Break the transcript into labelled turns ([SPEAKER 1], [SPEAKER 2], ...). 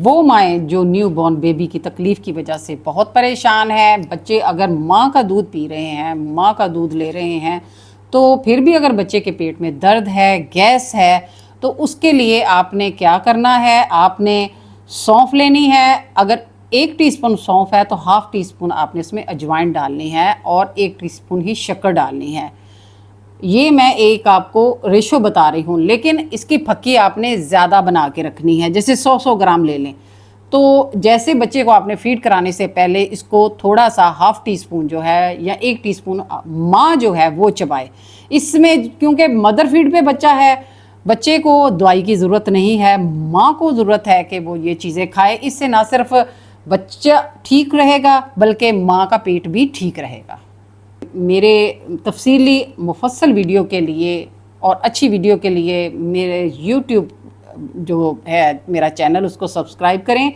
[SPEAKER 1] वो माएँ जो new born baby की तकलीफ़ की वजह से बहुत परेशान है। बच्चे अगर माँ का दूध पी रहे हैं, माँ का दूध ले रहे हैं, तो फिर भी अगर बच्चे के पेट में दर्द है, गैस है, तो उसके लिए आपने क्या करना है, आपने सौंफ लेनी है। अगर 1 टीस्पून सौंफ है तो हाफ़ टी स्पून आपने इसमें अजवाइन डालनी है और 1 टीस्पून ही शक्कर डालनी है। ये मैं एक आपको रेशो बता रही हूँ, लेकिन इसकी फक्की आपने ज़्यादा बना के रखनी है, जैसे 100-100 ग्राम ले लें। तो जैसे बच्चे को आपने फीड कराने से पहले इसको थोड़ा सा हाफ़ टी स्पून जो है या 1 टीस्पून माँ जो है वो चबाए। इसमें क्योंकि मदर फीड पे बच्चा है, बच्चे को दवाई की ज़रूरत नहीं है, माँ को ज़रूरत है कि वो ये चीज़ें खाए। इससे ना सिर्फ बच्चा ठीक रहेगा बल्कि माँ का पेट भी ठीक रहेगा। मेरे तफसीली मुफस्सल वीडियो के लिए और अच्छी वीडियो के लिए मेरे YouTube जो है मेरा चैनल, उसको सब्सक्राइब करें।